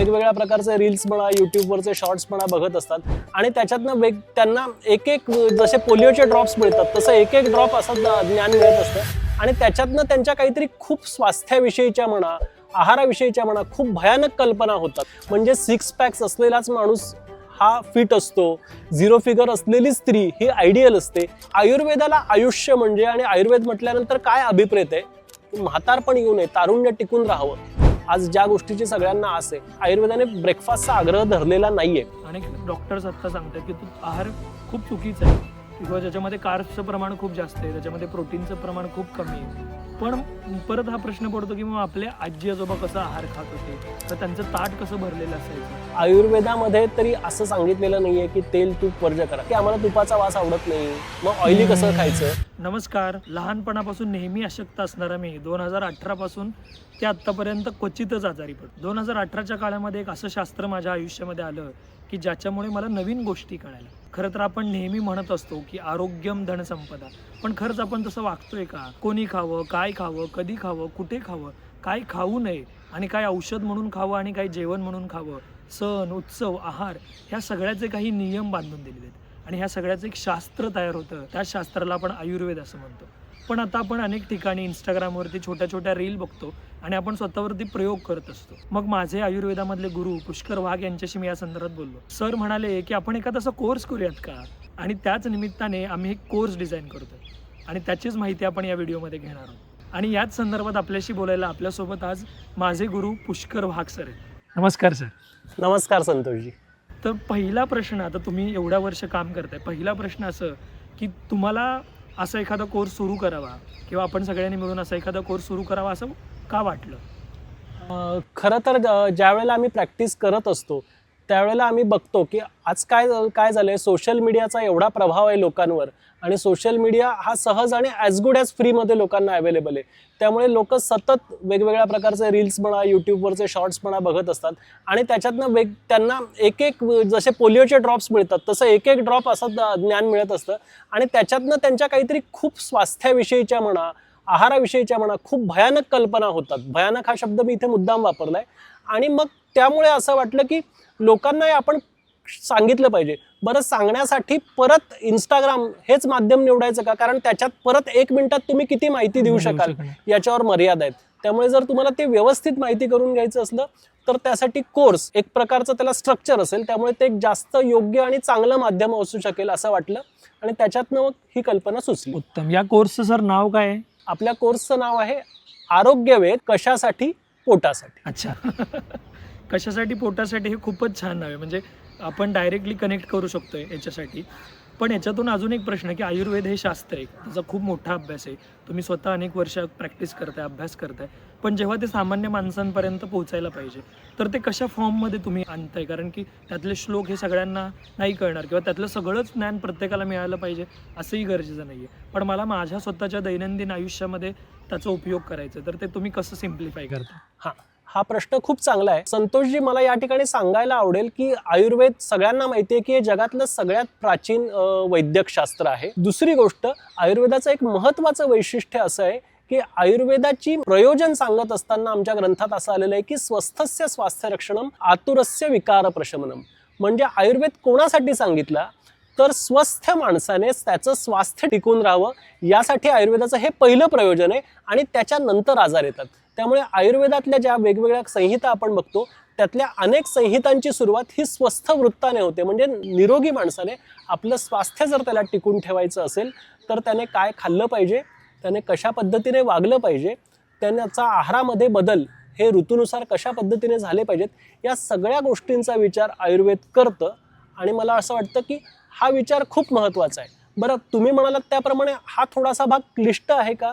वेगवेगळ्या प्रकारचे रील्स म्हणा, यूट्यूबवरचे शॉर्ट्स म्हणा बघत असतात आणि त्याच्यातनं त्यांना एक एक जसे पोलिओचे ड्रॉप्स मिळतात तसं एक एक ड्रॉप असं ज्ञान मिळत असतं आणि त्याच्यातनं त्यांच्या काहीतरी खूप स्वास्थ्याविषयीच्या म्हणा, आहाराविषयीच्या म्हणा खूप भयानक कल्पना होतात. म्हणजे 6 पॅक्स असलेलाच माणूस हा फिट असतो, 0 फिगर असलेली स्त्री ही आयडियल असते. आयुर्वेदाला आयुष्य म्हणजे आणि आयुर्वेद म्हटल्यानंतर काय अभिप्रेत आहे, म्हातारपण येऊ नये, तारुण्य टिकून राहावं. आज ज्या गोष्टीची सगळ्यांना आस आहे, आयुर्वेदाने ब्रेकफास्टचा आग्रह धरलेला नाहीये. अनेक डॉक्टर्स आता सांगतात की तू आहार खूप चुकीचा आहे किंवा ज्याच्यामध्ये कार्ब्सचं प्रमाण खूप जास्त आहे, त्याच्यामध्ये प्रोटीनचं प्रमाण खूप कमी आहे. पण परत हा प्रश्न पडतो की मग आपले आजी आजोबा कसं आहार खात होते, तर त्यांचं ताट कसं भरलेलं असायचं. आयुर्वेदामध्ये तरी असं सांगितलेलं नाहीये की तेल तूप वर्ज करा, की आम्हाला तुपाचा वास आवडत नाही, मग ऑइली कसं खायचं. नमस्कार. लहानपणापासून नेहमी अशक्त असणारा मी 2018 पासून ते आत्तापर्यंत क्वचितच आजारी पडतो. 2018च्या काळामध्ये एक असं शास्त्र माझ्या आयुष्यामध्ये आलं की ज्याच्यामुळे मला नवीन गोष्टी कळाल्या. खरं तर आपण नेहमी म्हणत असतो की आरोग्यम धन संपदा, पण खरंच आपण तसं वागतोय का? कोणी खावं, काय खावं, कधी खावं, कुठे खावं, काय खाऊ नये आणि काय औषध म्हणून खावं आणि काय जेवण म्हणून खावं, सण उत्सव आहार ह्या सगळ्याचे काही नियम बांधून दिलेले आहेत आणि ह्या सगळ्याचं एक शास्त्र तयार होतं. त्या शास्त्राला आपण आयुर्वेद असं म्हणतो. पण आता आपण अनेक ठिकाणी इंस्टाग्रामवरती छोट्या छोट्या रील बघतो आणि आपण स्वतःवरती प्रयोग करत असतो. मग माझे आयुर्वेदामधले गुरु पुष्कर वाघ यांच्याशी मी या संदर्भात बोललो. सर म्हणाले की आपण एखादा असा कोर्स करूयात का, आणि त्याच निमित्ताने आम्ही एक कोर्स डिझाईन करतोय आणि त्याचीच माहिती आपण या व्हिडिओमध्ये घेणार आहोत. आणि याच संदर्भात आपल्याशी बोलायला आपल्यासोबत आज माझे गुरु पुष्कर वाघ सर आहेत. नमस्कार सर. नमस्कार संतोषजी. तर पहिला प्रश्न, आता तुम्ही एवढ्या वर्ष काम करताय, पहिला प्रश्न असं की तुम्हाला असा एखादा कोर्स सुरू करावा किंवा आपण सगळ्यांनी मिळून असा एखादा कोर्स सुरू करावा असं का वाटलं? खरं तर ज्या वेळेला आम्ही प्रॅक्टिस करत असतो त्यावेळेला आम्ही बघतो की आज काय झालंय, सोशल मीडियाचा एवढा प्रभाव आहे लोकांवर आणि सोशल मीडिया हा सहज आणि ॲज गुड ॲज फ्रीमध्ये लोकांना अवेलेबल आहे. त्यामुळे लोक सतत वेगवेगळ्या प्रकारचे रील्स म्हणा, यूट्यूबवरचे शॉर्ट्स म्हणा बघत असतात आणि त्याच्यातनं त्यांना एक एक जसे पोलिओचे ड्रॉप्स मिळतात तसं एक एक ड्रॉप असं ज्ञान मिळत असतं आणि त्याच्यातनं त्यांच्या काहीतरी खूप स्वास्थ्याविषयीच्या म्हणा, आहाराविषयीच्या म्हणा खूप भयानक कल्पना होतात. भयानक हा शब्द मी इथे मुद्दाम वापरलाय आणि मग त्यामुळे असं वाटलं की लोकांना आपण सांगितलं पाहिजे. बरं, सांगण्यासाठी परत इंस्टाग्राम हेच माध्यम निवडायचं का? कारण त्याच्यात परत 1 मिनिटात तुम्ही किती माहिती देऊ शकाल याच्यावर मर्यादा आहेत. त्यामुळे जर तुम्हाला ते व्यवस्थित माहिती करून घ्यायचं असलं तर त्यासाठी कोर्स एक प्रकारचं त्याला स्ट्रक्चर असेल, त्यामुळे ते एक जास्त योग्य आणि चांगलं माध्यम असू शकेल असं वाटलं आणि त्याच्यातनं मग ही कल्पना सुचली. उत्तम. या कोर्सचं सर नाव काय आहे? आपल्या कोर्सचं नाव आहे आरोग्यवेध. कशासाठी? पोटासाठी. अच्छा. कशासाठी? पोटासाठी. हे खूपच छान नाव आहे. म्हणजे आपण डायरेक्टली कनेक्ट करू शकतोय याच्यासाठी. पण याच्यातून अजून एक प्रश्न की आयुर्वेद हे शास्त्र आहे, त्याचा खूप मोठा अभ्यास आहे, तुम्ही स्वतः अनेक वर्ष प्रॅक्टिस करताय, अभ्यास करताय, पण जेव्हा ते सामान्य माणसांपर्यंत पोहोचायला पाहिजे तर ते कशा फॉर्ममध्ये तुम्ही आणताय? कारण की त्यातले श्लोक हे सगळ्यांना नाही कळणार किंवा त्यातलं सगळंच ज्ञान प्रत्येकाला मिळालं पाहिजे असंही गरजेचं नाही आहे. पण मला माझ्या स्वतःच्या दैनंदिन आयुष्यामध्ये त्याचा उपयोग करायचा, तर ते तुम्ही कसं सिम्प्लिफाय करता? हा प्रश्न खूप चांगला आहे संतोषजी. मला या ठिकाणी सांगायला आवडेल की आयुर्वेद सगळ्यांना माहिती आहे की हे जगातलं सगळ्यात प्राचीन वैद्यक शास्त्र आहे. दुसरी गोष्ट, आयुर्वेदाचं एक महत्त्वाचं वैशिष्ट्य असं आहे की आयुर्वेदाची प्रयोजन सांगत असताना आमच्या ग्रंथात असं आलेलं आहे की स्वस्थस्य स्वास्थ्य रक्षणम आतुरस्य विकार प्रशमनम. म्हणजे आयुर्वेद कोणासाठी सांगितला तर स्वस्थ माणसाने त्याचं स्वास्थ्य टिकून राहावं यासाठी आयुर्वेदाचं हे पहिलं प्रयोजन आहे आणि त्याच्यानंतर आजार येतात. त्यामुळे आयुर्वेदातल्या ज्या वेगवेगळ्या संहिता आपण बघतो त्यातल्या अनेक संहितांची सुरुवात ही स्वस्थ वृत्ताने होते. म्हणजे निरोगी माणसाने आपलं स्वास्थ्य जर त्याला टिकून ठेवायचं असेल तर त्याने काय खाल्लं पाहिजे, त्याने कशा पद्धतीने वागलं पाहिजे, त्याचा आहारामध्ये बदल हे ऋतूनुसार कशा पद्धतीने झाले पाहिजेत, या सगळ्या गोष्टींचा विचार आयुर्वेद करतं आणि मला असं वाटतं की हा विचार खूप महत्त्वाचा आहे. बरं, तुम्ही म्हणालात त्याप्रमाणे हा थोडासा भाग क्लिष्ट आहे का?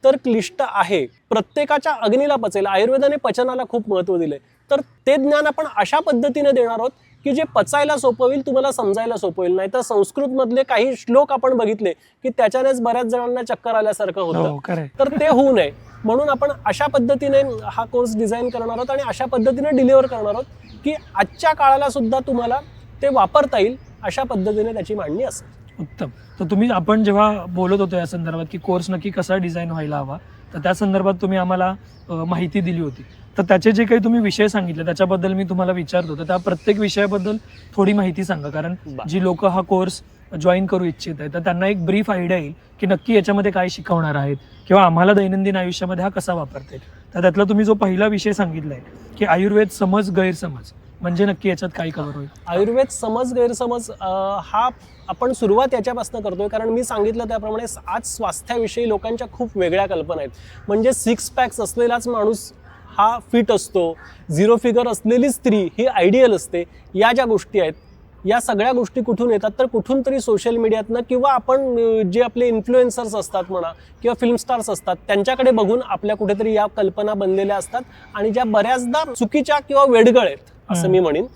तर क्लिष्ट आहे. प्रत्येकाच्या अग्नीला पचेल. आयुर्वेदाने पचनाला खूप महत्त्व दिलंय. तर ते ज्ञान आपण अशा पद्धतीने देणार आहोत की जे पचायला सोपं होईल, तुम्हाला समजायला सोपं होईल. नाहीतर संस्कृत मधले काही श्लोक आपण बघितले की त्याच्यानेच बऱ्याच जणांना चक्कर आल्यासारखं होतं. तर ते होऊ नये म्हणून आपण अशा पद्धतीने हा कोर्स डिझाईन करणार आहोत आणि अशा पद्धतीने डिलिव्हर करणार आहोत की आजच्या काळाला सुद्धा तुम्हाला ते वापरता येईल अशा पद्धतीने त्याची मांडणी असेल. उत्तम. तर आपण जेव्हा बोलत होतो या संदर्भात की कोर्स नक्की कसा डिझाईन व्हायला हवा, तर त्या संदर्भात तुम्ही आम्हाला माहिती दिली होती. तर त्याचे जे काही तुम्ही विषय सांगितले त्याच्याबद्दल मी तुम्हाला विचारतो, तर त्या प्रत्येक विषयाबद्दल थोडी माहिती सांगा, कारण जी लोक हा कोर्स जॉईन करू इच्छित आहेत तर त्यांना एक ब्रीफ आयडिया येईल की नक्की याच्यामध्ये काय शिकवणार आहेत किंवा आम्हाला दैनंदिन आयुष्यामध्ये हा कसा वापरता येईल. तर त्यातला तुम्ही जो पहिला विषय सांगितलाय की आयुर्वेद समज गैरसमज, म्हणजे नक्की याच्यात काय कव्हर होईल? आयुर्वेद समज गैरसमज हा आपण सुरुवात याच्यापासून करतोय, कारण मी सांगितलं त्याप्रमाणे आज स्वास्थ्याविषयी लोकांच्या खूप वेगळ्या कल्पना आहेत. म्हणजे 6 पॅक्स असलेलाच माणूस हा फिट असतो, 0 फिगर असलेली स्त्री ही आयडियल असते. या ज्या गोष्टी आहेत या सगळ्या गोष्टी कुठून येतात तर कुठून तरी सोशल मीडियातनं किंवा आपण जे आपले इन्फ्लुएन्सर्स असतात म्हणा किंवा फिल्म स्टार्स असतात त्यांच्याकडे बघून आपल्या कुठेतरी या कल्पना बनलेल्या असतात आणि ज्या बऱ्याचदा चुकीच्या किंवा वेडगळ आहेत असं मी म्हणेन.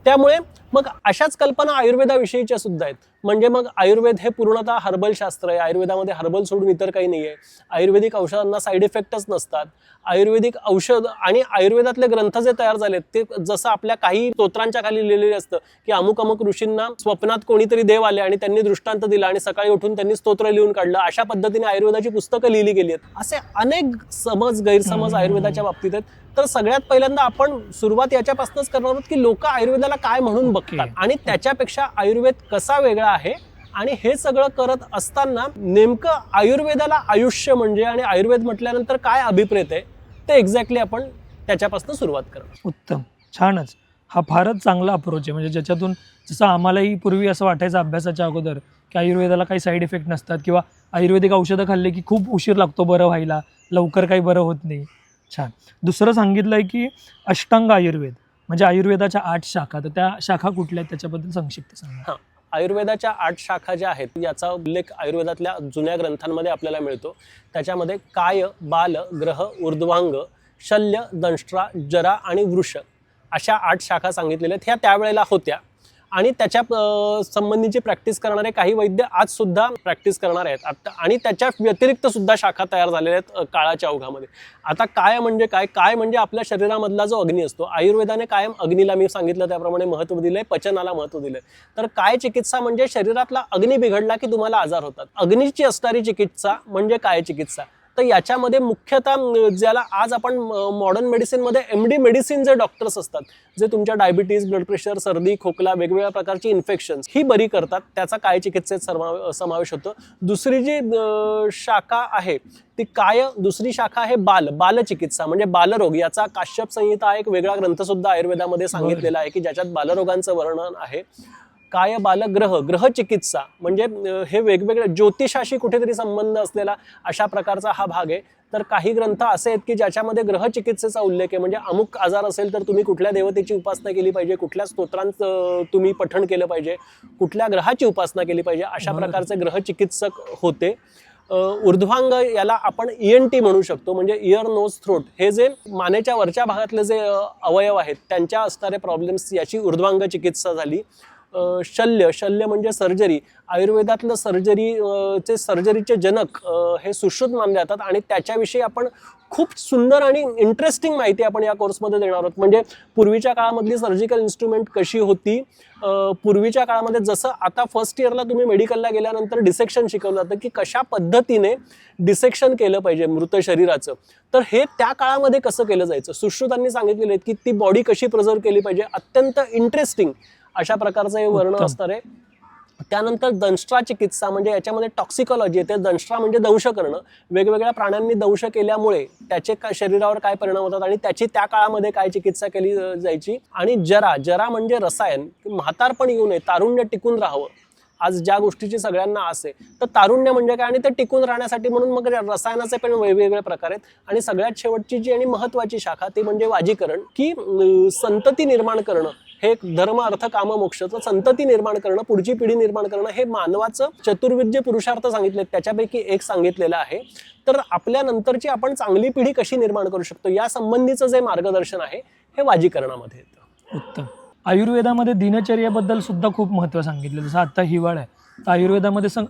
त्यामुळे मग अशाच कल्पना आयुर्वेदाविषयीच्या सुद्धा आहेत. म्हणजे मग आयुर्वेद हे पूर्णतः हर्बल शास्त्र आहे, आयुर्वेदामध्ये हर्बल सोडून इतर काही नाही आहे. आयुर्वेदिक औषधांना साईड इफेक्टच नसतात. आयुर्वेदिक औषध आणि आयुर्वेदातले ग्रंथ जे तयार झालेत ते जसं आपल्या काही स्तोत्रांच्या खाली लिहिलेलं असतं की अमुक अमुक ऋषींना स्वप्नात कोणीतरी देव आले आणि त्यांनी दृष्टांत दिला आणि सकाळी उठून त्यांनी स्तोत्र लिहून काढलं, अशा पद्धतीने आयुर्वेदाची पुस्तकं लिहिली गेली आहेत. असे अनेक समज गैरसमज आयुर्वेदाच्या बाबतीत आहेत. तर सगळ्यात पहिल्यांदा आपण सुरुवात याच्यापासूनच करणार आहोत की लोक आयुर्वेदाला काय म्हणून बघतात आणि त्याच्यापेक्षा आयुर्वेद कसा वेगळा आहे. आणि हे सगळं करत असताना नेमकं आयुर्वेदाला आयुष्य म्हणजे आणि आयुर्वेद म्हटल्यानंतर काय अभिप्रेत आहे ते एक्झॅक्टली आपण त्याच्यापासून सुरुवात करणार. उत्तम, छानच. हा फारच चांगला अप्रोच आहे, म्हणजे ज्याच्यातून जसं आम्हालाही पूर्वी असं वाटायचं अभ्यासाच्या अगोदर की आयुर्वेदाला काही साईड इफेक्ट नसतात किंवा आयुर्वेदिक औषधं खाल्ले की खूप उशीर लागतो बरं व्हायला, लवकर काही बरं होत नाही. छान. दुसरं सांगितलं आहे की अष्टांग आयुर्वेद, म्हणजे आयुर्वेदाच्या 8 शाखा, तर त्या शाखा कुठल्या आहेत त्याच्याबद्दल संक्षिप्त सांगा. हां, आयुर्वेदाच्या 8 शाखा ज्या आहेत याचा उल्लेख आयुर्वेदातल्या जुन्या ग्रंथांमध्ये आपल्याला मिळतो. त्याच्यामध्ये काय, बाल, ग्रह, ऊर्ध्वांग, शल्य, दंष्ट्रा, जरा आणि वृष अशा 8 शाखा सांगितलेल्या आहेत. ह्या त्यावेळेला होत्या आणि त्याच्या संबंधीची प्रॅक्टिस करणारे काही वैद्य आज सुद्धा प्रॅक्टिस करणार आहेत आता, आणि त्याच्या व्यतिरिक्त सुद्धा शाखा तयार झालेल्या आहेत काळाच्या ओघामध्ये. आता काय म्हणजे काय? काय म्हणजे आपल्या शरीरामधला जो अग्नी असतो. आयुर्वेदाने कायम अग्नीला मी सांगितलं त्याप्रमाणे महत्त्व दिलंय, पचनाला महत्त्व दिलंय. तर काय चिकित्सा म्हणजे शरीरातला अग्नी बिघडला की तुम्हाला आजार होतात. अग्नीची असणारी चिकित्सा म्हणजे काय चिकित्सा? तर याच्यामध्ये मुख्यतः ज्याला आज आपण मॉडर्न मेडिसिनमध्ये MD मेडिसिन जे डॉक्टर्स असतात, जे तुमच्या डायबिटीज, ब्लड प्रेशर, सर्दी, खोकला, वेगवेगळ्या प्रकारची इन्फेक्शन्स ही बरी करतात, त्याचा काय चिकित्सेत समावेश होतो. दुसरी जी शाखा आहे ती काय, दुसरी शाखा आहे बालचिकित्सा म्हणजे बालरोग. याचा काश्यप संहिता एक वेगळा ग्रंथ सुद्धा आयुर्वेदामध्ये सांगितलेला आहे की ज्याच्यात बालरोगांचं वर्णन आहे. काय, बाल, ग्रह चिकित्सा म्हणजे हे वेगवेगळे ज्योतिषाशी कुठेतरी संबंध असलेला अशा प्रकारचा हा भाग आहे. तर काही ग्रंथ असे आहेत की ज्याच्यामध्ये ग्रह चिकित्सेचा उल्लेख आहे, म्हणजे अमुक आजार असेल तर तुम्ही कुठल्या देवतेची उपासना केली पाहिजे, कुठल्या स्तोत्रांचं तुम्ही पठण केलं पाहिजे, कुठल्या ग्रहाची उपासना केली पाहिजे, अशा प्रकारचे ग्रह चिकित्सक होते. ऊर्ध्वांग याला आपण ENT म्हणू शकतो, म्हणजे इयर, नोज, थ्रोट, हे जे मानेच्या वरच्या भागातले जे अवयव आहेत त्यांच्या असणारे प्रॉब्लेम्स याची ऊर्ध्वांग चिकित्सा झाली. शल्य म्हणजे सर्जरी. आयुर्वेदातलं सर्जरीचे जनक हे सुश्रुत मानले जातात आणि त्याच्याविषयी आपण खूप सुंदर आणि इंटरेस्टिंग माहिती आपण या कोर्समध्ये देणार आहोत. म्हणजे पूर्वीच्या काळामधली सर्जिकल इन्स्ट्रुमेंट कशी होती, पूर्वीच्या काळामध्ये जसं आता फर्स्ट इयरला तुम्ही मेडिकलला गेल्यानंतर डिसेक्शन शिकवलं जातं की कशा पद्धतीने डिसेक्शन केलं पाहिजे मृत शरीराचं, तर हे त्या काळामध्ये कसं केलं जायचं सुश्रुतांनी सांगितलेलं आहे की ती बॉडी कशी प्रिझर्व केली पाहिजे. अत्यंत इंटरेस्टिंग अशा प्रकारचं हे वर्णन असणार आहे. त्यानंतर दंष्ट्रा चिकित्सा म्हणजे याच्यामध्ये टॉक्सिकॉलॉजी येते. दंष्ट्रा म्हणजे दंश करणं, वेगवेगळ्या प्राण्यांनी दंश केल्यामुळे त्याचे शरीरावर काय परिणाम होतात आणि त्याची त्या काळामध्ये काय चिकित्सा केली जायची. आणि जरा म्हणजे रसायन, म्हातारपण येऊ नये, तारुण्य टिकून राहावं. आज ज्या गोष्टीची सगळ्यांना आस आहे, तर तारुण्य म्हणजे काय आणि ते टिकून राहण्यासाठी म्हणून मग रसायनाचे पण वेगवेगळे प्रकार आहेत. आणि सगळ्यात शेवटची जी आणि महत्त्वाची शाखा ती म्हणजे वाजीकरण, की संतती निर्माण करणं. हे धर्म, अर्थ, काम, मोक्ष, तर संतती निर्माण करणं, पुढची पिढी निर्माण करणं, हे मानवाचं चतुर्विध जे पुरुषार्थ सांगितले त्याच्यापैकी एक सांगितलेलं आहे. तर आपल्या नंतरची आपण चांगली पिढी कशी निर्माण करू शकतो या संबंधीचं जे मार्गदर्शन आहे हे वाजीकरणामध्ये येतं. उत्तम. आयुर्वेदामध्ये दिनचर्येबद्दल सुद्धा खूप महत्त्व सांगितलं. जसं आता हिवाळा आहे तर आयुर्वेदामध्ये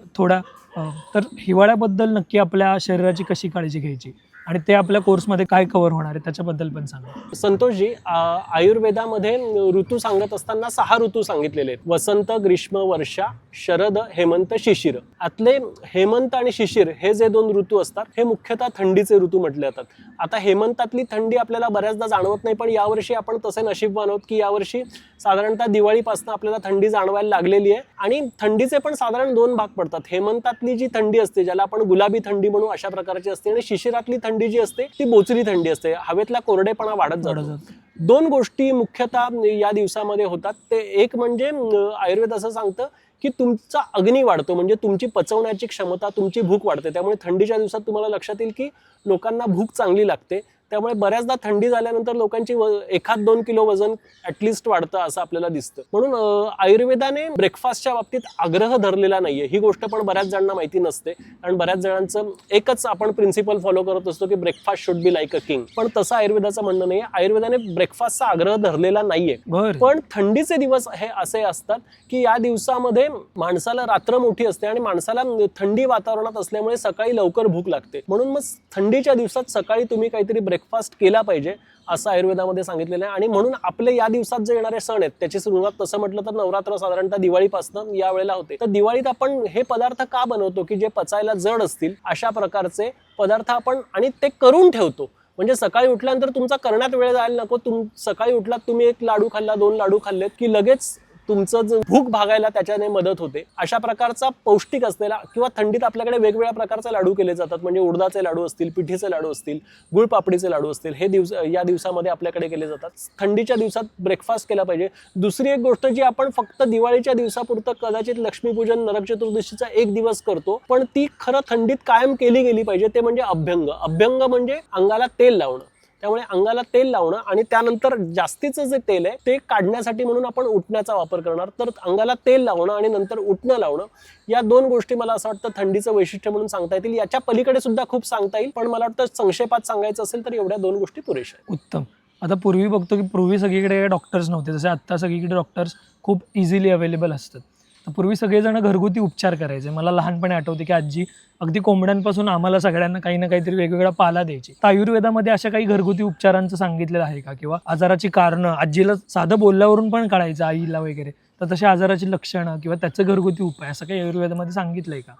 तर हिवाळ्याबद्दल नक्की आपल्या शरीराची कशी काळजी घ्यायची आणि ते आपल्या कोर्समध्ये काय कव्हर होणार आहे त्याच्याबद्दल पण सांगा. संतोषजी, आयुर्वेदामध्ये ऋतू सांगत असताना 6 ऋतू सांगितलेले आहेत. वसंत, ग्रीष्म, वर्षा, शरद, हेमंत, शिशिर. आतले हेमंत आणि शिशिर हे जे 2 ऋतू असतात हे मुख्यतः थंडीचे ऋतू म्हटले जातात. आता हेमंतातली थंडी आपल्याला बऱ्याचदा जाणवत नाही, पण यावर्षी आपण तसे नशीबवान आहोत की यावर्षी साधारणतः दिवाळीपासून आपल्याला थंडी जाणवायला लागलेली आहे. आणि थंडीचे पण साधारण 2 भाग पडतात. हेमंतातली जी थंडी असते ज्याला आपण गुलाबी थंडी म्हणू अशा प्रकारची असते, आणि शिशिरातली थंडी जी असते ती बोचरी थंडी असते. हवेतला कोरडेपणा वाढत जातो. 2 गोष्टी मुख्यतः या दिवसामध्ये होतात. ते एक म्हणजे आयुर्वेद असं सांगतं की तुमचा अग्नी वाढतो, म्हणजे तुमची पचवण्याची क्षमता, तुमची भूक वाढते. त्यामुळे थंडीच्या दिवसात तुम्हाला लक्षात येईल की लोकांना भूक चांगली लागते. त्यामुळे बऱ्याचदा थंडी झाल्यानंतर लोकांची 1-2 किलो वजन ॲटलिस्ट वाढतं असं आपल्याला दिसतं. म्हणून आयुर्वेदाने ब्रेकफास्टच्या बाबतीत आग्रह धरलेला नाहीये. ही गोष्ट पण बऱ्याच जणांना माहिती नसते, कारण बऱ्याच जणांचं एकच आपण प्रिन्सिपल फॉलो करत असतो की breakfast should be like a king. पण तसं आयुर्वेदाचं म्हणणं नाहीये. आयुर्वेदाने ब्रेकफास्टचा आग्रह धरलेला नाहीये. पण थंडीचे दिवस हे असे असतात की या दिवसामध्ये माणसाला रात्र मोठी असते आणि माणसाला थंडी वातावरणात असल्यामुळे सकाळी लवकर भूक लागते. म्हणून मग थंडीच्या दिवसात सकाळी तुम्ही काहीतरी ब्रेकफास्ट केला पाहिजे असं आयुर्वेदामध्ये सांगितलेलं आहे. आणि म्हणून आपले या दिवसात जे येणारे सण आहेत त्याची सुरुवात तसं म्हटलं तर नवरात्र साधारणतः दिवाळीपासून या वेळेला होते. तर दिवाळीत आपण हे पदार्थ का बनवतो की जे पचायला जड असतील अशा प्रकारचे पदार्थ आपण आणि ते करून ठेवतो. म्हणजे सकाळी उठल्यानंतर तुमचा करण्यात वेळ जायला नको. सकाळी उठलात, तुम्ही 1 लाडू खाल्ला, 2 लाडू खाल्लेत की लगेच तुमचं जे भूक भागायला त्याच्याने मदत होते. अशा प्रकारचा पौष्टिक असलेला, किंवा थंडीत आपल्याकडे वेगवेगळ्या प्रकारचे लाडू केले जातात. म्हणजे उडदाचे लाडू असतील, पिठीचे लाडू असतील, गुळपापडीचे लाडू असतील, हे या दिवसामध्ये आपल्याकडे केले जातात. थंडीच्या दिवसात ब्रेकफास्ट केला पाहिजे. दुसरी एक गोष्ट जी आपण फक्त दिवाळीच्या दिवसापुरतं कदाचित लक्ष्मीपूजन, नरक चतुर्दशीचा 1 दिवस करतो, पण ती खरं थंडीत कायम केली गेली पाहिजे. ते म्हणजे अभ्यंग. अभ्यंग म्हणजे अंगाला तेल लावणं. त्यामुळे अंगाला तेल लावणं आणि त्यानंतर जास्तीचं जे तेल आहे ते काढण्यासाठी म्हणून आपण उठण्याचा वापर करणार. तर अंगाला तेल लावणं आणि नंतर उठणं लावणं, या 2 गोष्टी मला असं वाटतं थंडीचं वैशिष्ट्य म्हणून सांगता येतील. याच्या पलीकडे सुद्धा खूप सांगता येईल, पण मला वाटतं संक्षेपात सांगायचं असेल तर एवढ्या 2 गोष्टी पुरेशा आहेत. उत्तम. आता पूर्वी बघतो की पूर्वी सगळीकडे डॉक्टर्स नव्हते, जसे आत्ता सगळीकडे डॉक्टर्स खूप इझिली अवेलेबल असतात. तर पूर्वी सगळेजण घरगुती उपचार करायचे. मला लहानपणी आठवते की आजी अगदी कोंबड्यांपासून आम्हाला सगळ्यांना काही ना काहीतरी वेगवेगळा पाला द्यायची. तर आयुर्वेदामध्ये अशा काही घरगुती उपचारांचं सांगितलेलं आहे का? किंवा आजाराची कारणं आजीला साधं बोलल्यावरून पण कळायचं, आईला वगैरे, तर तशा आजाराची लक्षणं किंवा त्याचं घरगुती उपाय असं काही आयुर्वेदामध्ये सांगितलंय का?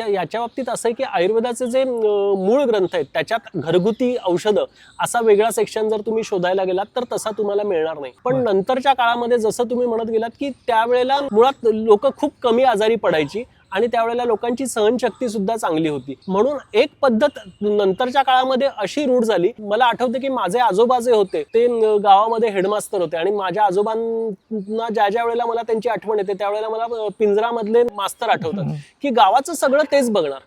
याच्या बाबतीत असं आहे की आयुर्वेदाचे जे मूळ ग्रंथ आहेत त्याच्यात घरगुती औषधं असा वेगळा सेक्शन जर तुम्ही शोधायला गेलात तर तसा तुम्हाला मिळणार नाही. पण नंतरच्या काळामध्ये जसं तुम्ही म्हणत गेलात की त्यावेळेला मुळात लोक खूप कमी आजारी पडायची आणि त्यावेळेला लोकांची सहनशक्ती सुद्धा चांगली होती. म्हणून एक पद्धत नंतरच्या काळामध्ये अशी रूढ झाली. मला आठवते की माझे आजोबा जे होते ते गावामध्ये हेडमास्तर होते आणि माझ्या आजोबांना ज्या वेळेला मला त्यांची आठवण येते त्यावेळेला मला पिंजरामधले मास्तर आठवतात की गावाचं सगळं तेच बघणार.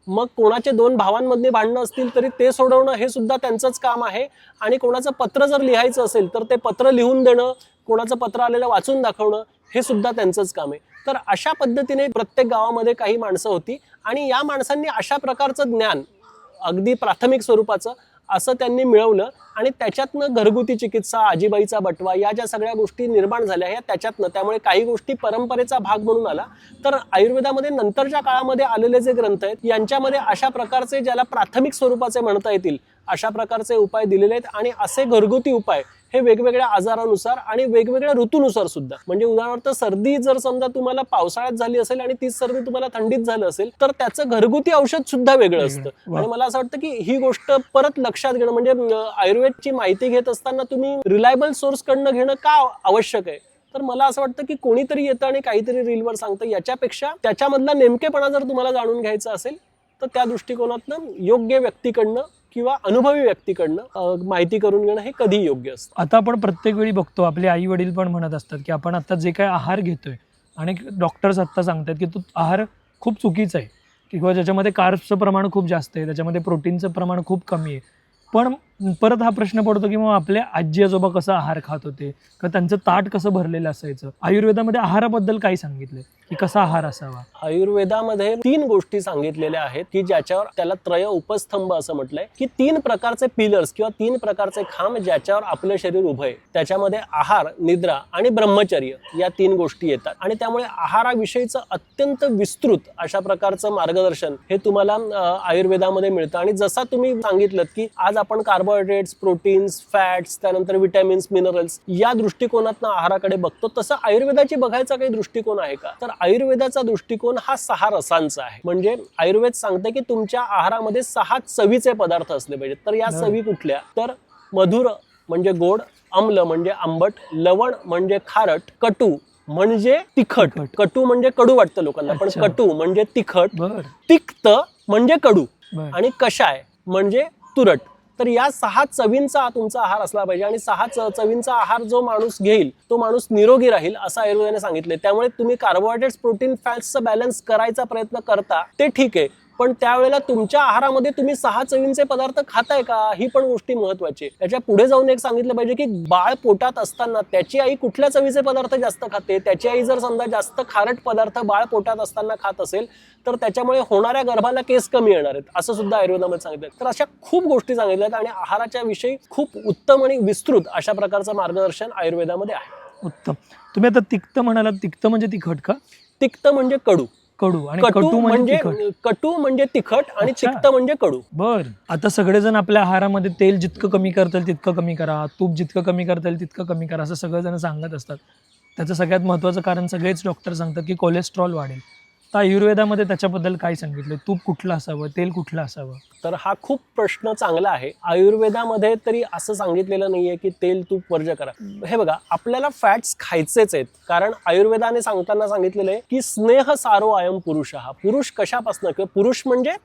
मग कोणाचे 2 भावांमधले भांडणं असतील तरी ते सोडवणं हे सुद्धा त्यांचंच काम आहे. आणि कोणाचं पत्र जर लिहायचं असेल तर ते पत्र लिहून देणं, कोणाचं पत्र आलेलं वाचून दाखवणं हे सुद्धा त्यांचंच काम आहे. तर अशा पद्धतीने प्रत्येक गावामध्ये काही माणसं होती आणि या माणसांनी अशा प्रकारचं ज्ञान अगदी प्राथमिक स्वरूपाचं असं त्यांनी मिळवलं आणि त्याच्यातनं घरगुती चिकित्सा, आजीबाईचा बटवा या ज्या सगळ्या गोष्टी निर्माण झाल्या ह्या त्याच्यातनं. त्यामुळे काही गोष्टी परंपरेचा भाग म्हणून आला. तर आयुर्वेदामध्ये नंतरच्या काळामध्ये आलेले जे ग्रंथ आहेत यांच्यामध्ये अशा प्रकारचे, ज्याला प्राथमिक स्वरूपाचे म्हणता येतील, अशा प्रकारचे उपाय दिलेले आहेत. आणि असे घरगुती उपाय हे वेगवेगळ्या आजारानुसार आणि वेगवेगळ्या ऋतूनुसार सुद्धा, म्हणजे उदाहरणार्थ सर्दी जर समजा तुम्हाला पावसाळ्यात झाली असेल आणि तीच सर्दी तुम्हाला थंडीत झालं असेल तर त्याचं घरगुती औषध सुद्धा वेगळं असतं. आणि मला असं वाटतं की ही गोष्ट परत लक्षात घेणं, म्हणजे आयुर्वेदची माहिती घेत असताना तुम्ही रिलायबल सोर्स कडनं घेणं का आवश्यक आहे. तर मला असं वाटतं की कोणीतरी येतं आणि काहीतरी रीलवर सांगतं, याच्यापेक्षा त्याच्यामधला नेमकेपणा जर तुम्हाला जाणून घ्यायचा असेल तर त्या दृष्टिकोनातनं योग्य व्यक्तीकडनं किंवा अनुभवी व्यक्तीकडनं माहिती करून घेणं हे कधी योग्य असतं. आता आपण प्रत्येक वेळी बघतो, आपले आई वडील पण म्हणत असतात की आपण आता जे काही आहार घेतोय आणि डॉक्टर्स आत्ता सांगतात की तो आहार खूप चुकीचा आहे किंवा ज्याच्यामध्ये कार्ब्सचं प्रमाण खूप जास्त आहे, त्याच्यामध्ये प्रोटीनचं प्रमाण खूप कमी आहे. पण परत हा प्रश्न पडतो की मग आपले आजी आजोबा कसा आहार खात होते किंवा त्यांचं ताट कसं भरलेलं असायचं. आयुर्वेदामध्ये आहाराबद्दल काय सांगितलंय की कसा आहार असावा? आयुर्वेदामध्ये 3 गोष्टी सांगितलेल्या आहेत की ज्याच्यावर त्याला त्रय उपस्तंभ असं म्हटलंय की 3 प्रकारचे पिलर्स किंवा 3 प्रकारचे खांब ज्याच्यावर आपलं शरीर उभं आहे. त्याच्यामध्ये आहार, निद्रा आणि ब्रह्मचर्य या 3 गोष्टी येतात आणि त्यामुळे आहाराविषयीचं अत्यंत विस्तृत अशा प्रकारचं मार्गदर्शन हे तुम्हाला आयुर्वेदामध्ये मिळतं. आणि जसा तुम्ही सांगितलं की आज आपण कार्बोहायड्रेट्स, प्रोटीन्स, फॅट्स, त्यानंतर विटॅमिन्स, मिनरल्स या दृष्टिकोनातनं आहाराकडे बघतो, तसं आयुर्वेदाची बघायचा काही दृष्टिकोन आहे का? तर आयुर्वेदाचा दृष्टिकोन हा 6 रसांचा आहे. म्हणजे आयुर्वेद सांगते की तुमच्या आहारामध्ये 6 चवीचे पदार्थ असले पाहिजेत. तर या चवी कुठल्या? तर मधुर म्हणजे गोड, आम्ल म्हणजे आंबट, लवण म्हणजे खारट, कटू म्हणजे तिखट. कटू म्हणजे कडू वाटतं लोकांना, पण कटू म्हणजे तिखट, तिक्त म्हणजे कडू आणि कषाय म्हणजे तुरट. तर या 6 चवींचा तुमचा आहार असला पाहिजे आणि 6 चवींचा आहार जो माणूस घेईल तो माणूस निरोगी राहील असं आयुर्वेदाने सांगितले. त्यामुळे तुम्ही कार्बोहायड्रेट्स, प्रोटीन, फॅट्सचा बॅलन्स करायचा प्रयत्न करता ते ठीक आहे, पण त्यावेळेला तुमच्या आहारामध्ये तुम्ही 6 चवींचे पदार्थ खाताय का, ही पण गोष्टी महत्वाची आहे. त्याच्या पुढे जाऊन एक सांगितलं पाहिजे की बाळ पोटात असताना त्याची आई कुठल्या चवीचे पदार्थ जास्त खाते. त्याची आई जर समजा जास्त खारट पदार्थ बाळ पोटात असताना खात असेल तर त्याच्यामुळे होणाऱ्या गर्भाला केस कमी येणार आहेत असं सुद्धा आयुर्वेदामध्ये सांगितलं. तर अशा खूप गोष्टी सांगितल्या आहेत आणि आहाराच्या विषयी खूप उत्तम आणि विस्तृत अशा प्रकारचं मार्गदर्शन आयुर्वेदामध्ये आहे. उत्तम. तुम्ही आता तिक्त म्हणालात, तिक्त म्हणजे तिखट का? तिक्त म्हणजे कडू. कडू आणि कटू म्हणजे तिखट आणि तिक्त म्हणजे कडू. बर. आता सगळेजण आपल्या आहारामध्ये तेल जितकं कमी करता येईल तितकं कमी करा, तूप जितकं कमी करता येईल तितकं कमी करा असं सगळेजण सांगत असतात. त्याचं सगळ्यात महत्त्वाचं कारण सगळेच डॉक्टर सांगतात की कोलेस्ट्रॉल वाढेल. तर आयुर्वेदामध्ये त्याच्याबद्दल काय सांगितलं? तूप कुठलं असावं, तेल कुठलं असावं? तर हा खूप प्रश्न चांगला आहे. आयुर्वेदामध्ये तरी असं सांगितलेलं नाहीये की तेल तूप वर्ज करा. हे बघा, आपल्याला फॅट्स खायचेच आहेत, कारण आयुर्वेदाने सांगताना सांगितलेलं आहे की स्नेह सारो अयम पुरुष. पुरुष कशापासून, किंवा पुरुष म्हणजे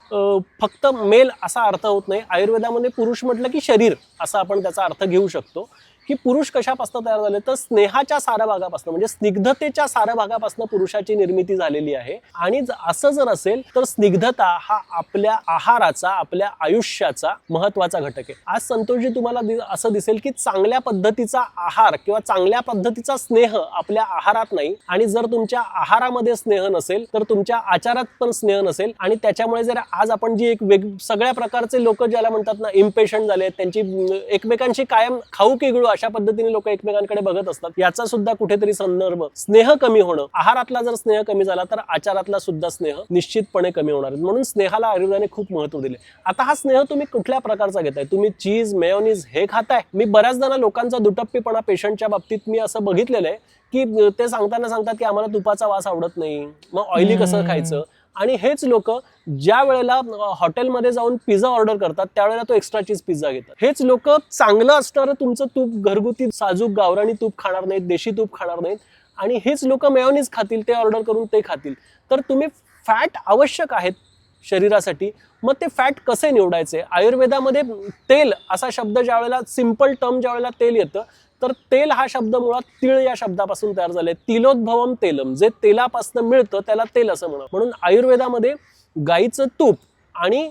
फक्त मेल असा अर्थ होत नाही. आयुर्वेदामध्ये पुरुष म्हटलं की शरीर असा आपण त्याचा अर्थ घेऊ शकतो की पुरुष कशापासून तयार झाले, तर स्नेहाच्या सारभागापासून म्हणजे स्निग्धतेच्या सारभागापासून पुरुषाची निर्मिती झालेली आहे. आणि असं जर असेल तर स्निग्धता हा आपल्या आहाराचा, आपल्या आयुष्याचा महत्वाचा घटक आहे. आज संतोषजी तुम्हाला असं दिसेल की चांगल्या पद्धतीचा आहार किंवा चांगल्या पद्धतीचा स्नेह आपल्या आहारात नाही, आणि जर तुमच्या आहारामध्ये स्नेह नसेल तर तुमच्या आचारात पण स्नेह नसेल. आणि त्याच्यामुळे जर आज आपण जी एक सगळ्या प्रकारचे लोक ज्याला म्हणतात ना इम्पेशंट झाले, त्यांची एकमेकांशी कायम खाऊ की गिळू अशा पद्धतीने लोक एकमेकांकडे बघत असतात, याचा सुद्धा कुठेतरी संदर्भ स्नेह कमी होणं. आहारातला जर स्नेह कमी झाला तर आचारातला सुद्धा स्नेह निश्चितपणे कमी होणार आहे. म्हणून स्नेहाला आयुर्वेदाने खूप महत्व दिले. आता हा स्नेह तुम्ही कुठल्या प्रकारचा घेताय? तुम्ही चीज, मेयोनीज हे खाताय? मी बऱ्याचदा लोकांचा दुटप्पीपणा पेशंटच्या बाबतीत मी असं बघितलेलं आहे की ते सांगतात की आम्हाला तुपाचा वास आवडत नाही, मग ऑइली कसं खायचं. आणि हेच लोक ज्या वेळेला हॉटेलमध्ये जाऊन पिझ्झा ऑर्डर करतात त्यावेळेला तो एक्स्ट्रा चीज पिझ्झा घेतात. हेच लोक चांगलं असणारं तुमचं तूप, घरगुती साजूक गावरानी तूप खाणार नाहीत, देशी तूप खाणार नाहीत, आणि हेच लोक मेयोनीज खातील, ते ऑर्डर करून ते खातील. तर तुम्ही फॅट आवश्यक आहेत शरीरासाठी, मग ते फॅट कसे निवडायचे? आयुर्वेदामध्ये तेल असा शब्द ज्या वेळेला, सिंपल टर्म ज्या वेळेला तेल येतं, तर तेल हा शब्द मुळात तीळ या शब्दापासून तयार झाले. तिलोद्भवम तेलम, जे तेलापासून मिळतं त्याला तेल असं म्हणा. म्हणून आयुर्वेदामध्ये गाईचं तूप आणि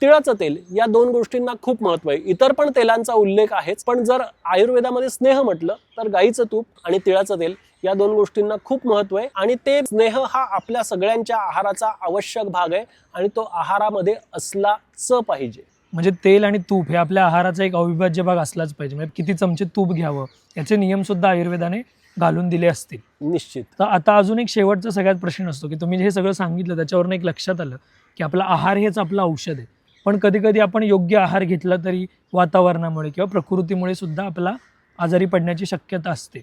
तिळाचं तेल या 2 गोष्टींना खूप महत्व आहे. इतर पण तेलांचा उल्लेख आहेच, पण जर आयुर्वेदामध्ये स्नेह म्हटलं तर गाईचं तूप आणि तिळाचं तेल या 2 गोष्टींना खूप महत्व आहे. आणि ते स्नेह हा आपल्या सगळ्यांच्या आहाराचा आवश्यक भाग आहे आणि तो आहारामध्ये असलाच पाहिजे. म्हणजे तेल आणि तूप हे आपल्या आहाराचा एक अविभाज्य भाग असलाच पाहिजे. म्हणजे किती चमचे तूप घ्यावं याचे नियम सुद्धा आयुर्वेदाने घालून दिले असतील. निश्चित. तर आता अजून एक शेवटचा सगळ्यात प्रश्न असतो की तुम्ही हे सगळं सांगितलं त्याच्यावरून एक लक्षात आलं की आपला आहार हेच आपलं औषध आहे. पण कधी कधी आपण योग्य आहार घेतला तरी वातावरणामुळे किंवा प्रकृतीमुळे सुद्धा आपला आजारी पडण्याची शक्यता असते.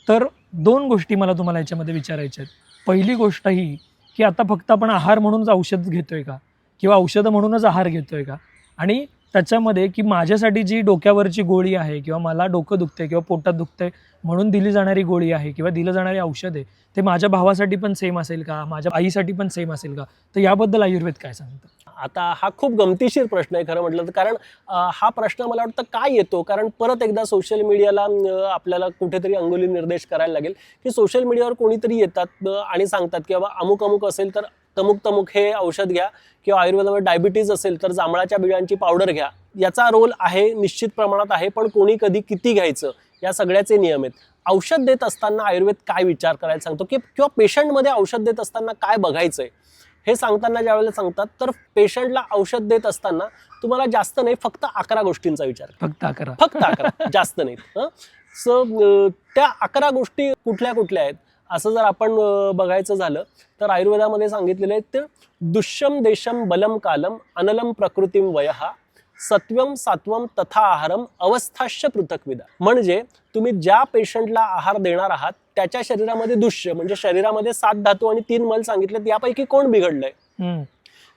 तर 2 गोष्टी मला तुम्हाला याच्यामध्ये विचारायच्या आहेत. पहिली गोष्ट ही की आता फक्त आपण आहार म्हणूनच औषध घेतोय का, किंवा औषधं म्हणूनच आहार घेतोय का? आणि त्याच्यामध्ये की माझ्यासाठी जी डोक्यावरची गोळी आहे किंवा मला डोकं दुखतंय किंवा पोटात दुखतंय म्हणून दिली जाणारी गोळी आहे किंवा दिलं जाणारे औषध आहे ते माझ्या भावासाठी पण सेम असेल का, माझ्या आईसाठी पण सेम असेल का? तर याबद्दल आयुर्वेद काय सांगतं? आता हा खूप गमतीशीर प्रश्न आहे खरं म्हटलं तर. कारण हा प्रश्न मला वाटतं काय येतो, कारण परत एकदा सोशल मीडियाला आपल्याला कुठेतरी अंगुली निर्देश करायला लागेल की सोशल मीडियावर कोणीतरी येतात आणि सांगतात की बाबा अमुक अमुक असेल तर तमुक तमुक हे औषध घ्या, किंवा आयुर्वेदामध्ये डायबिटीज असेल तर जांभळाच्या बिळांची पावडर घ्या, याचा रोल आहे, निश्चित प्रमाणात आहे, पण कोणी कधी किती घ्यायचं या सगळ्याचे नियम आहेत. औषध देत असताना आयुर्वेद काय विचार करायला सांगतो की किंवा पेशंटमध्ये औषध देत असताना काय बघायचंय हे सांगताना ज्या वेळेला सांगतात, तर पेशंटला औषध देत असताना तुम्हाला जास्त नाही, फक्त 11 गोष्टींचा विचार करा. फक्त 11 जास्त नाहीत. सो त्या 11 गोष्टी कुठल्या कुठल्या आहेत असं जर आपण बघायचं झालं तर आयुर्वेदामध्ये सांगितलेलं आहे ते दुष्यम देशम बलम कालम अनलम प्रकृतीम वयः सत्वम सात्वम तथा आहारम अवस्थाश्च पृथक्विदा. म्हणजे तुम्ही ज्या पेशंटला आहार देणार आहात त्याच्या शरीरामध्ये दुष्य म्हणजे शरीरामध्ये 7 धातू आणि 3 मल सांगितले, यापैकी कोण बिघडलंय.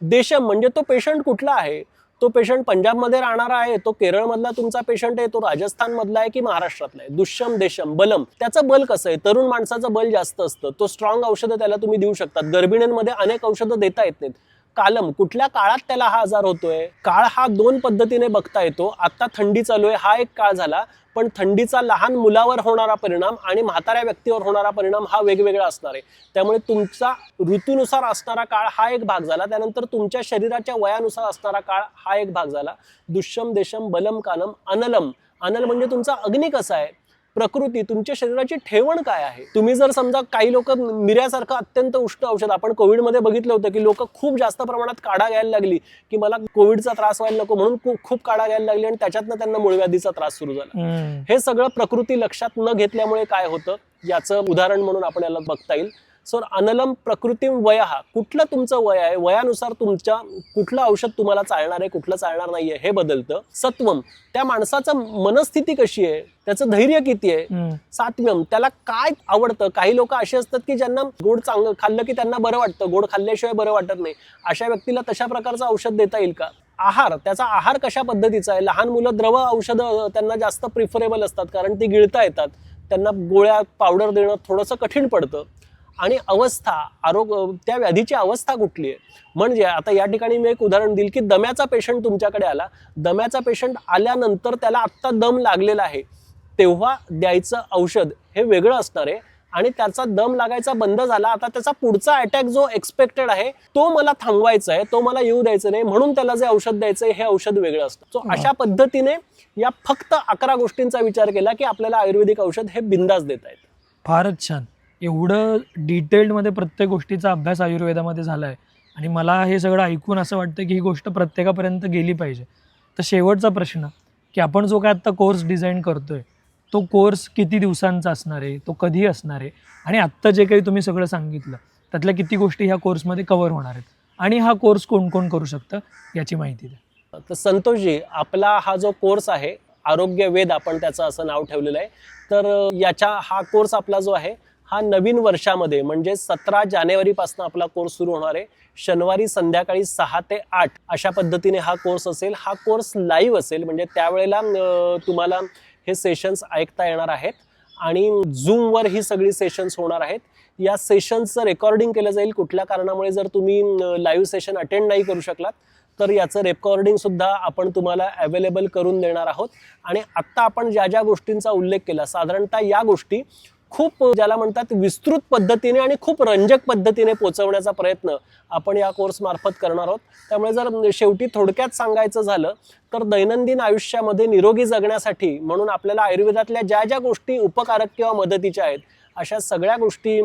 देशम म्हणजे तो पेशंट कुठला आहे, तो पेशंट पंजाबमध्ये राहणारा आहे, तो केरळमधला तुमचा पेशंट आहे, तो राजस्थानमधला आहे की महाराष्ट्रातला आहे. दुष्यम देशम बलम, त्याचं बल कसं आहे, तरुण माणसाचं बल जास्त असतं, तो स्ट्रॉंग औषधं त्याला तुम्ही देऊ शकतात. गर्भिणींमध्ये अनेक औषधं देता येत नाहीत. कालम, कुठल्या काळात त्याला हा आजार होतोय. काळ हा 2 पद्धतीने बघता येतो. आता थंडी चालू आहे हा एक काळ झाला, पण थंडीचा लहान मुलावर होणारा परिणाम आणि म्हाताऱ्या व्यक्तीवर होणारा परिणाम हा वेगवेगळा असणार आहे. त्यामुळे तुमचा ऋतूनुसार असणारा काळ हा एक भाग झाला, त्यानंतर तुमच्या शरीराच्या वयानुसार असणारा काळ हा एक भाग झाला. दुष्यम देशम बलम कालम अनलम, अनल म्हणजे तुमचा अग्नी कसा आहे, प्रकृती, तुमच्या शरीराची ठेवण काय आहे. तुम्ही जर समजा काही लोक मिऱ्यासारखं अत्यंत उष्ण औषध, आपण कोविडमध्ये बघितलं होतं की लोक खूप जास्त प्रमाणात काढा घ्यायला लागली की मला कोविडचा त्रास व्हायला नको म्हणून खूप काढा घ्यायला लागली आणि त्याच्यातनं त्यांना मूळव्याधीचा त्रास सुरू झाला. हे सगळं प्रकृती लक्षात न घेतल्यामुळे काय होतं याचं उदाहरण म्हणून आपण याला बघता येईल. सर अनलम प्रकृतीम वयः, कुठलं तुमचं वय आहे, वयानुसार तुमच्या कुठलं औषध तुम्हाला चालणार आहे कुठलं चालणार नाहीये हे बदलतं. सत्वम, त्या माणसाचं मनस्थिती कशी आहे, त्याचं धैर्य किती आहे. सात्व्यम, त्याला काय आवडतं. काही लोक असे असतात की ज्यांना गोड चांगलं खाल्लं की त्यांना बरं वाटतं, गोड खाल्ल्याशिवाय बरं वाटत नाही. अशा व्यक्तीला तशा प्रकारचं औषध देता येईल का. आहार, त्याचा आहार कशा पद्धतीचा आहे. लहान मुलं द्रव औषधं त्यांना जास्त प्रिफरेबल असतात कारण ती गिळता येतात, त्यांना गोळ्या पावडर देणं थोडंसं कठीण पडतं. आणि अवस्था, आरोग्य, त्या व्याधीची अवस्था कुठली आहे. म्हणजे आता या ठिकाणी मी एक उदाहरण देईल की दम्याचा पेशंट तुमच्याकडे आला, दम्याचा पेशंट आल्यानंतर त्याला आत्ता दम लागलेला आहे, तेव्हा द्यायचं औषध हे वेगळं असणार आहे. आणि त्याचा दम लागायचा बंद झाला, आता त्याचा पुढचा अटॅक जो एक्सपेक्टेड आहे तो मला थांबवायचा आहे, तो मला येऊ द्यायचं नाही, म्हणून त्याला जे औषध द्यायचं आहे हे औषध वेगळं असतं. सो अशा पद्धतीने या फक्त 11 गोष्टींचा विचार केला की आपल्याला आयुर्वेदिक औषध हे बिंदास देता येतं. फारच छान. एवढं डिटेल्डमध्ये प्रत्येक गोष्टीचा अभ्यास आयुर्वेदामध्ये झाला आहे आणि मला हे सगळं ऐकून असं वाटतं की ही गोष्ट प्रत्येकापर्यंत गेली पाहिजे. तर शेवटचा प्रश्न की आपण जो काय आत्ता कोर्स डिझाईन करतोय तो कोर्स किती दिवसांचा असणार आहे, तो कधी असणार आहे आणि आत्ता जे काही तुम्ही सगळं सांगितलं त्यातल्या किती गोष्टी ह्या कोर्समध्ये कव्हर होणार आहेत आणि हा कोर्स कोण कोण करू शकतं याची माहिती द्या. तर संतोषजी, आपला हा जो कोर्स आहे आरोग्य वेद, आपण त्याचं असं नाव ठेवलेलं आहे. तर हा कोर्स आपला जो आहे हा नवीन वर्षामध्ये म्हणजे 17 जानेवारीपासून आपला कोर्स सुरू होणार आहे. शनिवारी संध्याकाळी 6 ते 8 अशा पद्धतीने हा कोर्स असेल. हा कोर्स लाईव्ह असेल, म्हणजे त्यावेळेला तुम्हाला हे सेशन्स ऐकता येणार आहेत आणि झूमवर ही सगळी सेशन्स होणार आहेत. या सेशन्सचं रेकॉर्डिंग केलं जाईल. कुठल्या कारणामुळे जर तुम्ही लाईव्ह सेशन अटेंड नाही करू शकलात तर याचं रेकॉर्डिंग सुद्धा आपण तुम्हाला अवेलेबल करून देणार आहोत. आणि आत्ता आपण ज्या ज्या गोष्टींचा उल्लेख केला, साधारणतः या गोष्टी खूप ज्याला म्हणतात विस्तृत पद्धतीने आणि खूप रंजक पद्धतीने पोहोचवण्याचा प्रयत्न आपण या कोर्स मार्फत करणार आहोत. त्यामुळे जर शेवटी थोडक्यात सांगायचं झालं तर दैनंदिन आयुष्यामध्ये निरोगी जगण्यासाठी म्हणून आपल्याला आयुर्वेदातल्या ज्या ज्या गोष्टी उपकारक किंवा मदतीच्या आहेत अशा सगळ्या गोष्टी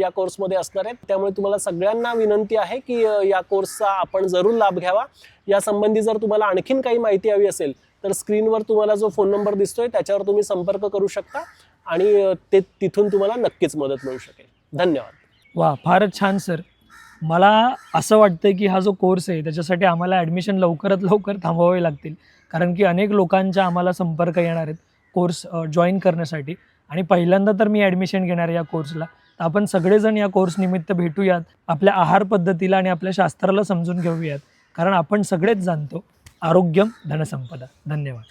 या कोर्समध्ये असणार आहेत. त्यामुळे तुम्हाला सगळ्यांना विनंती आहे की या कोर्सचा आपण जरूर लाभ घ्यावा. यासंबंधी जर तुम्हाला आणखीन काही माहिती हवी असेल तर स्क्रीनवर तुम्हाला जो फोन नंबर दिसतोय त्याच्यावर तुम्ही संपर्क करू शकता आणि तिथून तुम्हाला नक्कीच मदत मिळू शकेल. धन्यवाद. वा, फारच छान सर. मला असं वाटतं की हा जो कोर्स आहे त्याच्यासाठी आम्हाला ॲडमिशन लवकरात लवकर थांबवावे लागतील, कारण की अनेक लोकांच्या आम्हाला संपर्क येणार आहेत कोर्स जॉईन करण्यासाठी आणि पहिल्यांदा तर मी ॲडमिशन घेणार या कोर्सला. तर आपण सगळेजण या कोर्स निमित्त भेटूयात, आपल्या आहार पद्धतीला आणि आपल्या शास्त्राला समजून घेऊयात, कारण आपण सगळेच जाणतो आरोग्यम धनसंपदा. धन्यवाद.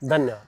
धन्यवाद.